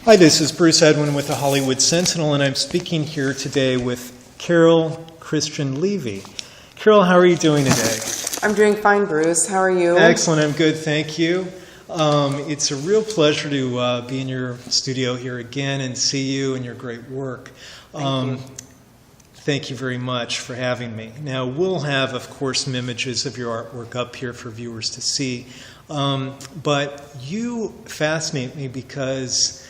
Hi, this is Bruce Edwin with the Hollywood Sentinel, and I'm speaking here today with Caryl Christian Levy. Caryl, how are you doing today? I'm doing fine, Bruce. How are you? Excellent. I'm good, thank you. It's a real pleasure to be in your studio here again and see you and your great work. Thank you. Thank you very much for having me. Now, we'll have, of course, some images of your artwork up here for viewers to see. But you fascinate me because,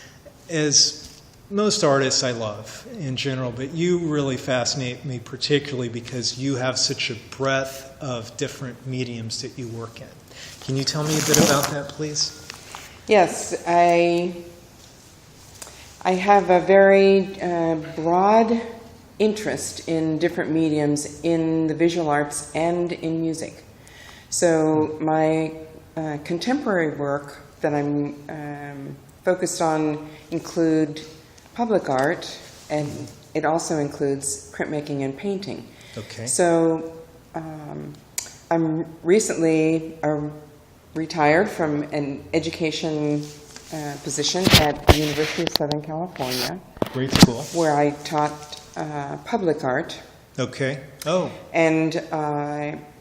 as most artists I love in general, but you really fascinate me particularly because you have such a breadth of different mediums that you work in. Can you tell me a bit about that, please? Yes, I have a very broad interest in different mediums in the visual arts and in music. So my contemporary work that I'm focused on include public art, and it also includes printmaking and painting. Okay. So I'm recently retired from an education position at the University of Southern California. Great school. Where I taught public art. Okay. Oh. And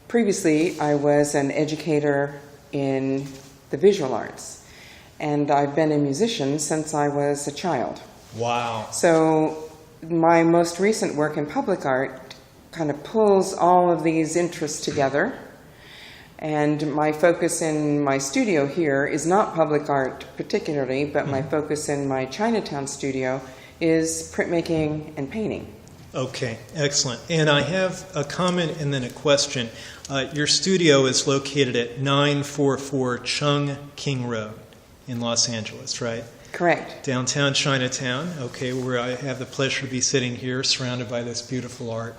previously I was an educator in the visual arts. And I've been a musician since I was a child. Wow. So my most recent work in public art kind of pulls all of these interests together. And my focus in my studio here is not public art particularly, but my focus in my Chinatown studio is printmaking and painting. Okay, excellent. And I have a comment and then a question. Your studio is located at 944 Chung King Road in Los Angeles, right? Correct. Downtown Chinatown, okay, where I have the pleasure to be sitting here surrounded by this beautiful art.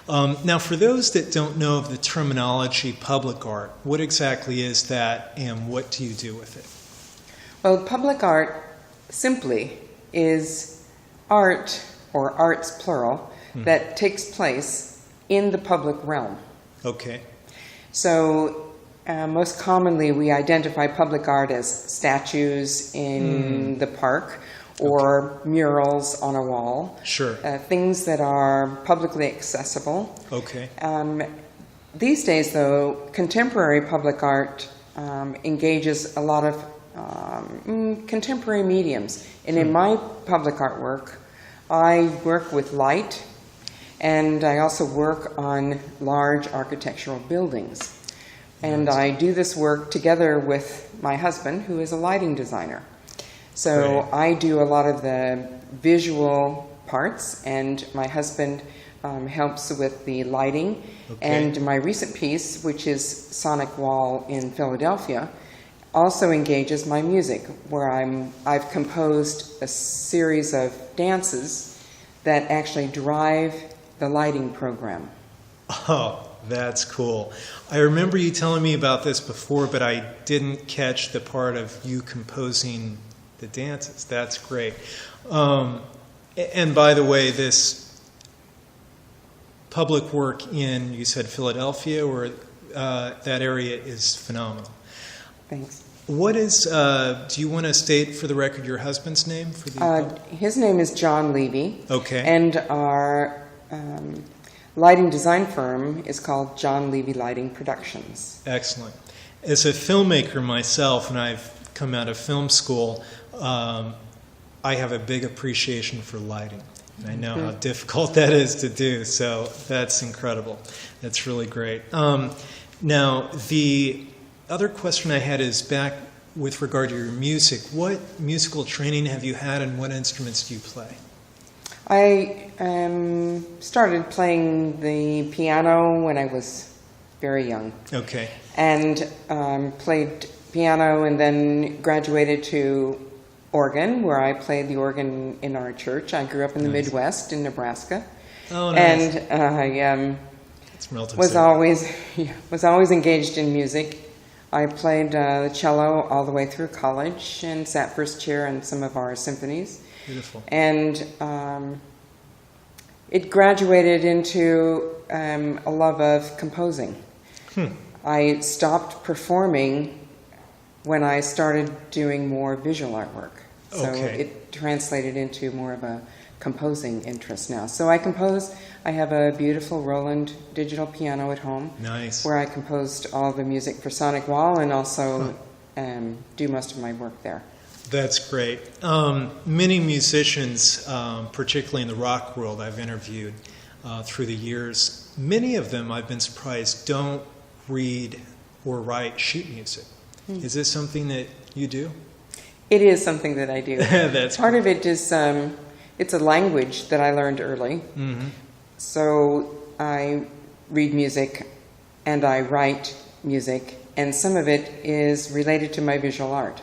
Now, for those that don't know of the terminology public art, what exactly is that and what do you do with it? Well, public art simply is art, or arts plural, that takes place in the public realm. Okay. So most commonly we identify public art as statues in the park or murals on a wall. Sure. Things that are publicly accessible. Okay. These days, though, contemporary public art engages a lot of contemporary mediums. And in my public artwork, I work with light, and I also work on large architectural buildings. And I do this work together with my husband, who is a lighting designer. So Great. I do a lot of the visual parts, and my husband helps with the lighting. Okay. And my recent piece, which is Sonic Wall in Philadelphia, also engages my music, where I've composed a series of dances that actually drive the lighting program. Oh, that's cool. I remember you telling me about this before, but I didn't catch the part of you composing the dances. That's great. And by the way, this public work in, you said Philadelphia, or that area is phenomenal. Thanks. What is, do you want to state for the record your husband's name? For the His name is John Levy. Okay. And our lighting design firm is called John Levy Lighting Productions. Excellent. As a filmmaker myself, and I've come out of film school, I have a big appreciation for lighting. And I know how difficult that is to do, so that's incredible. That's really great. Now, the other question I had is back with regard to your music. What musical training have you had, and what instruments do you play? I started playing the piano when I was very young. Okay. And played piano and then graduated to organ, where I played the organ in our church. I grew up in the Midwest in Nebraska. Oh, nice. And I was was always engaged in music. I played the cello all the way through college and sat first chair in some of our symphonies. Beautiful. And it graduated into a love of composing. I stopped performing when I started doing more visual artwork. So Okay. it translated into more of a composing interest now. So I compose. I have a beautiful Roland digital piano at home. Nice. Where I composed all the music for Sonic Wall and also do most of my work there. That's great. Many musicians, particularly in the rock world I've interviewed through the years, many of them, I've been surprised, don't read or write sheet music. Is this something that you do? It is something that I do. That's Part cool. of it is, it's a language that I learned early. Mm-hmm. So I read music and I write music, and some of it is related to my visual art.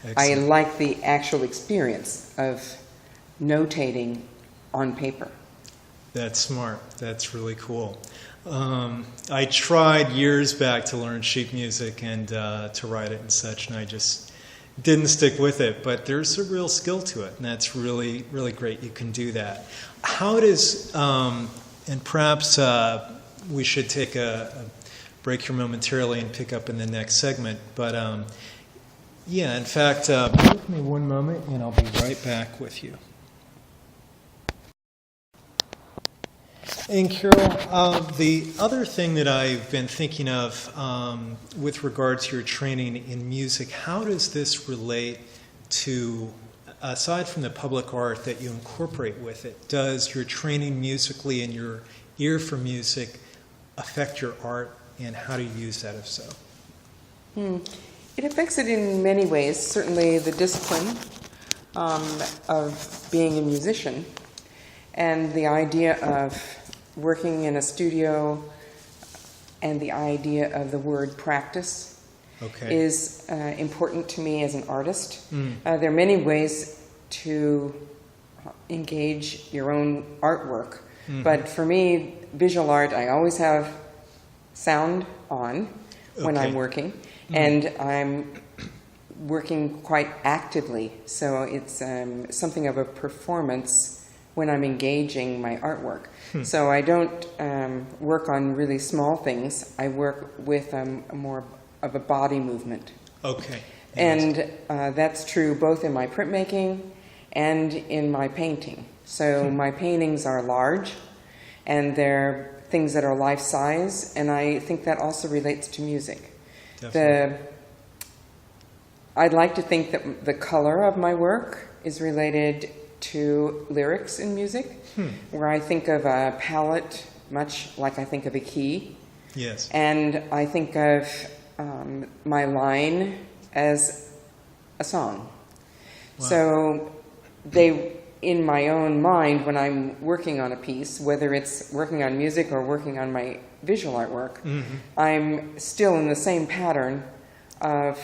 I Excellent. like the actual experience of notating on paper. That's smart. That's really cool. I tried years back to learn sheet music and to write it and such, and I just didn't stick with it. But there's a real skill to it, and that's really, really great. You can do that. How does, and perhaps we should take a break here momentarily and pick up in the next segment, but yeah, in fact, give me one moment and I'll be right back with you. And Caryl, the other thing that I've been thinking of with regard to your training in music, how does this relate to, aside from the public art that you incorporate with it, does your training musically and your ear for music affect your art, and how do you use that if so? It affects it in many ways. Certainly the discipline of being a musician and the idea of working in a studio and the idea of the word practice is important to me as an artist. There are many ways to engage your own artwork, but for me, visual art, I always have sound on when I'm working, and I'm working quite actively, so it's something of a performance when I'm engaging my artwork. So I don't work on really small things. I work with more of a body movement. Okay. And that's true both in my printmaking and in my painting. So my paintings are large, and they're things that are life-size, and I think that also relates to music. Definitely. I'd like to think that the color of my work is related to lyrics in music, where I think of a palette much like I think of a key. Yes. And I think of my line as a song. Wow. So they, in my own mind, when I'm working on a piece, whether it's working on music or working on my visual artwork, I'm still in the same pattern of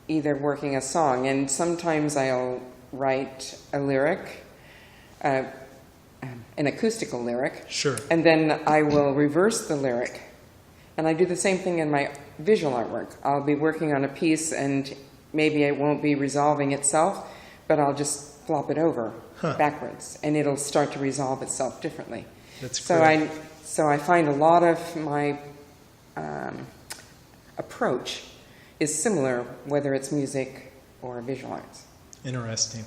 either working a song. And sometimes I'll write a lyric, an acoustical lyric, Sure. and then I will reverse the lyric. And I do the same thing in my visual artwork. I'll be working on a piece and maybe it won't be resolving itself, but I'll just flop it over backwards and it'll start to resolve itself differently. That's So great. I find a lot of my approach is similar, whether it's music or visual arts. Interesting.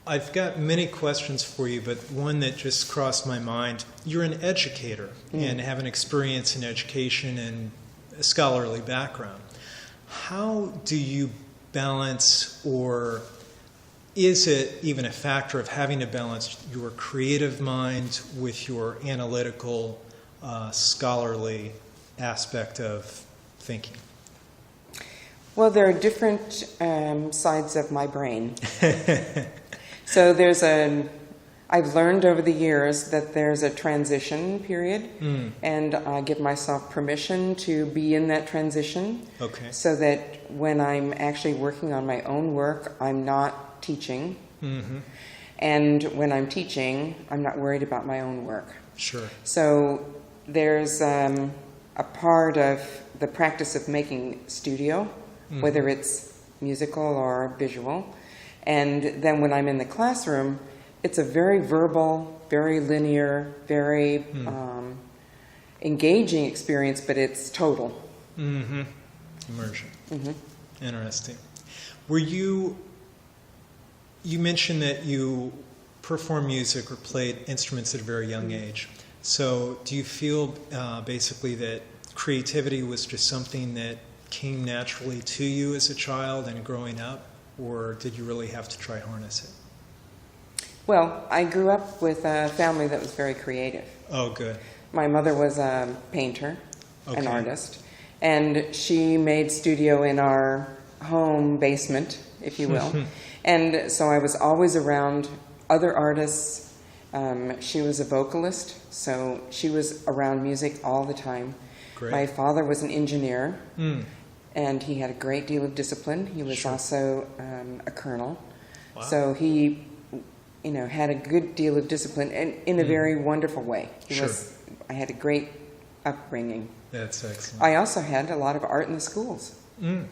I've got many questions for you, but one that just crossed my mind. You're an educator and have an experience in education and a scholarly background. How do you balance, or is it even a factor of having to balance your creative mind with your analytical, scholarly aspect of thinking? Well, there are different sides of my brain. So I've learned over the years that there's a transition period, and I give myself permission to be in that transition. Okay. So that when I'm actually working on my own work, I'm not teaching. And when I'm teaching, I'm not worried about my own work. Sure. So there's a part of the practice of making studio, whether it's musical or visual. And then when I'm in the classroom, it's a very verbal, very linear, very engaging experience, but it's total. Immersion. Interesting. Were you You mentioned that you perform music or played instruments at a very young age. So do you feel basically that creativity was just something that came naturally to you as a child and growing up, or did you really have to try harness it? Well, I grew up with a family that was very creative. Oh, good. My mother was a painter, an Okay. artist, and she made studio in our home basement, if you will. And so I was always around other artists. She was a vocalist, so she was around music all the time. Great. My father was an engineer, Mm. and he had a great deal of discipline. He was Sure. also a colonel. Wow. So he, had a good deal of discipline, and in a very wonderful way. Sure. I had a great upbringing. That's excellent. I also had a lot of art in the schools. Mm.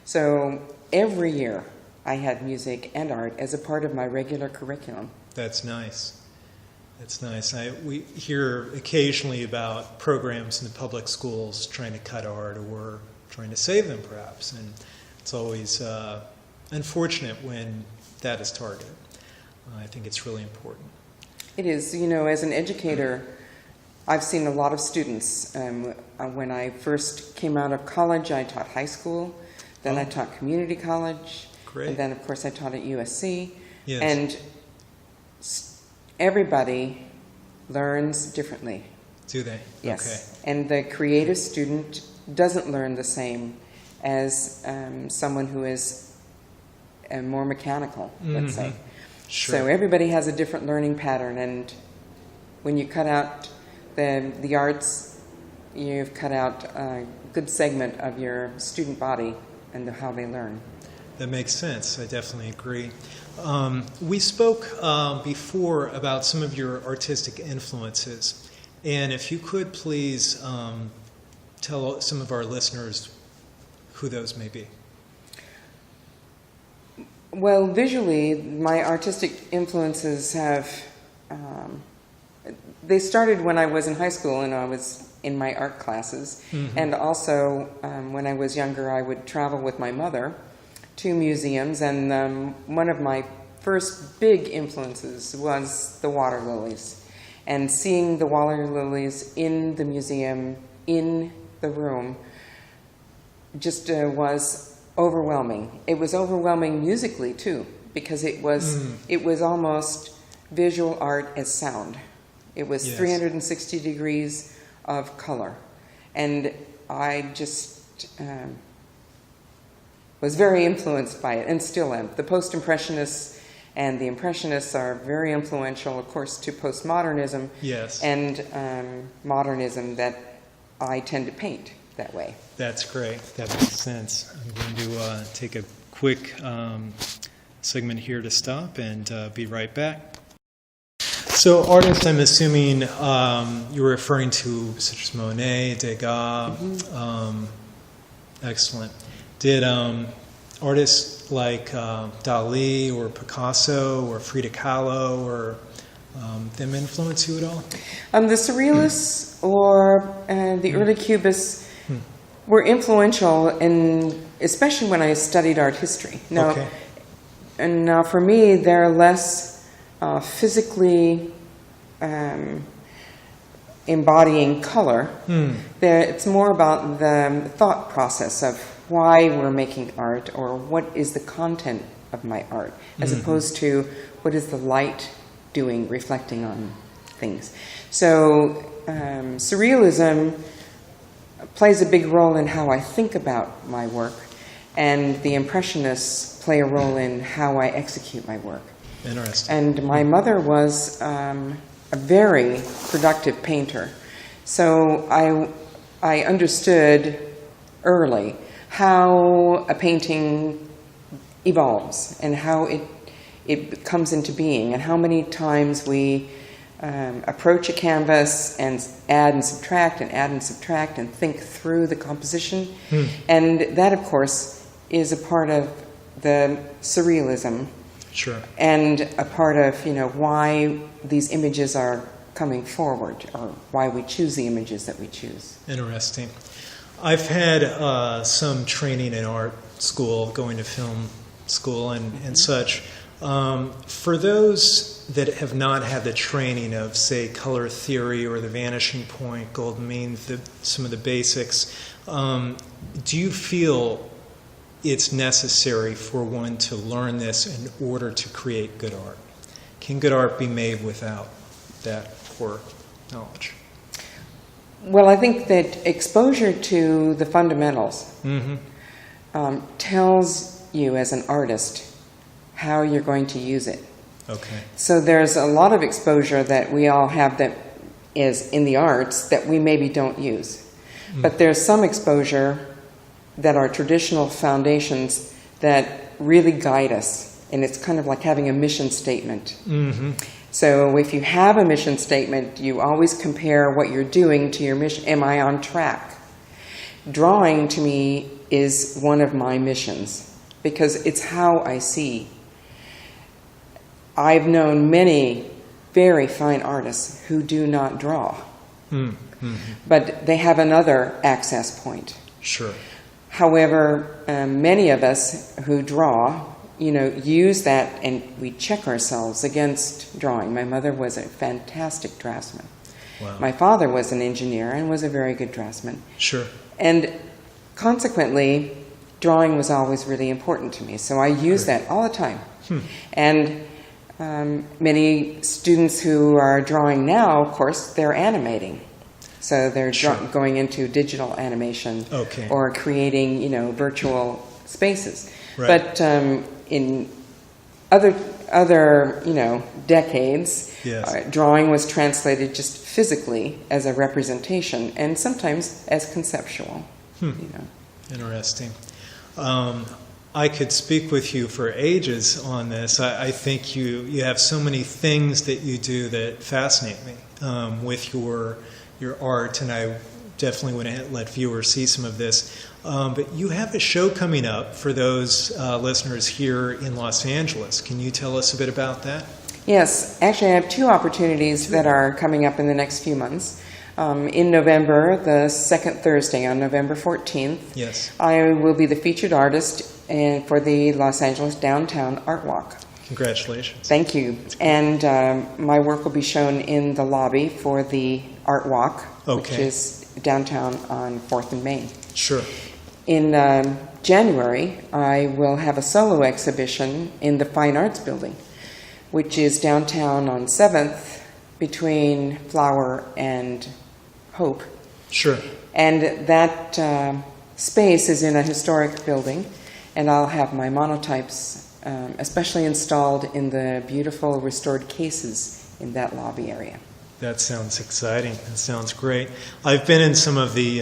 So every year I had music and art as a part of my regular curriculum. That's nice. That's nice. We hear occasionally about programs in the public schools trying to cut art or trying to save them, perhaps. And it's always unfortunate when that is targeted. I think it's really important. It is, as an educator, I've seen a lot of students. When I first came out of college, I taught high school. Then I taught community college. Great. And then, of course, I taught at USC. Yes. And everybody learns differently. Do they? Yes. Okay. And the creative student doesn't learn the same as someone who is more mechanical, let's say. Sure. So everybody has a different learning pattern, and when you cut out the arts, you've cut out a good segment of your student body and how they learn. That makes sense. I definitely agree. We spoke before about some of your artistic influences, and if you could please tell some of our listeners who those may be. Well, visually, my artistic influences have, they started when I was in high school and I was in my art classes. And also, when I was younger, I would travel with my mother to museums, and one of my first big influences was the water lilies. And seeing the water lilies in the museum, in the room, just was overwhelming. It was overwhelming musically too, because it was almost visual art as sound. It was Yes. 360 degrees of color, and I just was very influenced by it, and still am. The post-impressionists and the impressionists are very influential, of course, to postmodernism Yes. and modernism, that I tend to paint that way. That's great. That makes sense. I'm going to take a quick segment here to stop and be right back. So artists, I'm assuming you're referring to such as Monet, Degas. Excellent. Did artists like Dali or Picasso or Frida Kahlo or them influence you at all? The Surrealists or the early Cubists were influential, especially when I studied art history. Now, Okay. and now for me, they're less physically embodying color. It's more about the thought process of why we're making art, or what is the content of my art, as opposed to what is the light doing, reflecting on things. So Surrealism plays a big role in how I think about my work, and the Impressionists play a role in how I execute my work. Interesting. And my mother was a very productive painter, so I understood early how a painting evolves and how it comes into being, and how many times we approach a canvas and add and subtract and think through the composition. And that, of course, is a part of the surrealism, Sure. and a part of why these images are coming forward, or why we choose the images that we choose. Interesting. I've had some training in art school, going to film school and such. For those that have not had the training of, say, color theory or the vanishing point, golden mean, some of the basics, do you feel it's necessary for one to learn this in order to create good art? Can good art be made without that core knowledge? Well, I think that exposure to the fundamentals tells you as an artist how you're going to use it. Okay. So there's a lot of exposure that we all have that is in the arts that we maybe don't use. But there's some exposure that are traditional foundations that really guide us. And it's kind of like having a mission statement. So if you have a mission statement, you always compare what you're doing to your mission. Am I on track? Drawing, to me, is one of my missions because it's how I see. I've known many very fine artists who do not draw, but they have another access point. Sure. However, many of us who draw, use that and we check ourselves against drawing. My mother was a fantastic draftsman. Wow. My father was an engineer and was a very good draftsman. Sure. And consequently, drawing was always really important to me. So I use that all the time. And many students who are drawing now, of course, they're animating. So they're going into digital animation or creating, virtual spaces. Right. But in other decades, drawing was translated just physically as a representation and sometimes as conceptual. Interesting. I could speak with you for ages on this. I think you have so many things that you do that fascinate me with your art, and I definitely want to let viewers see some of this. But you have a show coming up for those listeners here in Los Angeles. Can you tell us a bit about that? Yes. Actually, I have two opportunities that are coming up in the next few months. In November, the second Thursday on November 14th, I will be the featured artist for the Los Angeles Downtown Art Walk. Congratulations. Thank you. And my work will be shown in the lobby for the Art Walk, which is downtown on 4th and Main. Sure. In January, I will have a solo exhibition in the Fine Arts Building, which is downtown on 7th between Flower and Hope. Sure. And that space is in a historic building, and I'll have my monotypes especially installed in the beautiful restored cases in that lobby area. That sounds exciting. That sounds great. I've been in some of the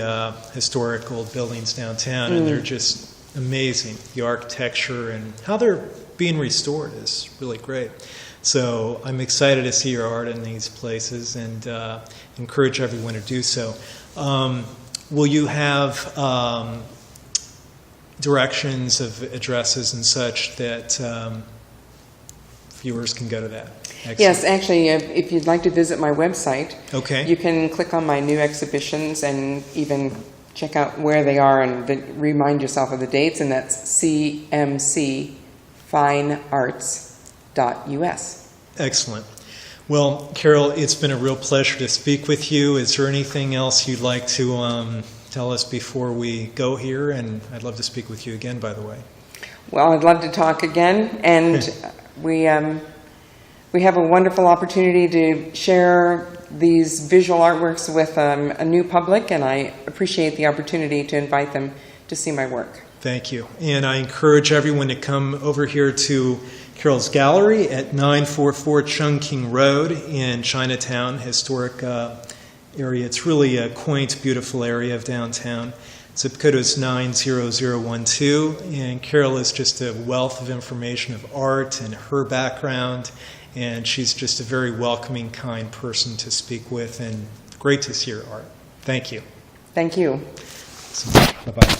historic old buildings downtown, and they're just amazing. The architecture and how they're being restored is really great. So I'm excited to see your art in these places and encourage everyone to do so. Will you have directions of addresses and such that viewers can go to that? Excellent. Yes, actually, if you'd like to visit my website, okay, you can click on my new exhibitions and even check out where they are and remind yourself of the dates, and that's cmcfinearts.us. Excellent. Well, Caryl, it's been a real pleasure to speak with you. Is there anything else you'd like to tell us before we go here? And I'd love to speak with you again, by the way. Well, I'd love to talk again, and we have a wonderful opportunity to share these visual artworks with a new public, and I appreciate the opportunity to invite them to see my work. Thank you. And I encourage everyone to come over here to Caryl's Gallery at 944 Chungking Road in Chinatown, historic area. It's really a quaint, beautiful area of downtown. Zip code is 90012, and Caryl is just a wealth of information of art and her background, and she's just a very welcoming, kind person to speak with, and great to see her art. Thank you. Thank you. Bye-bye.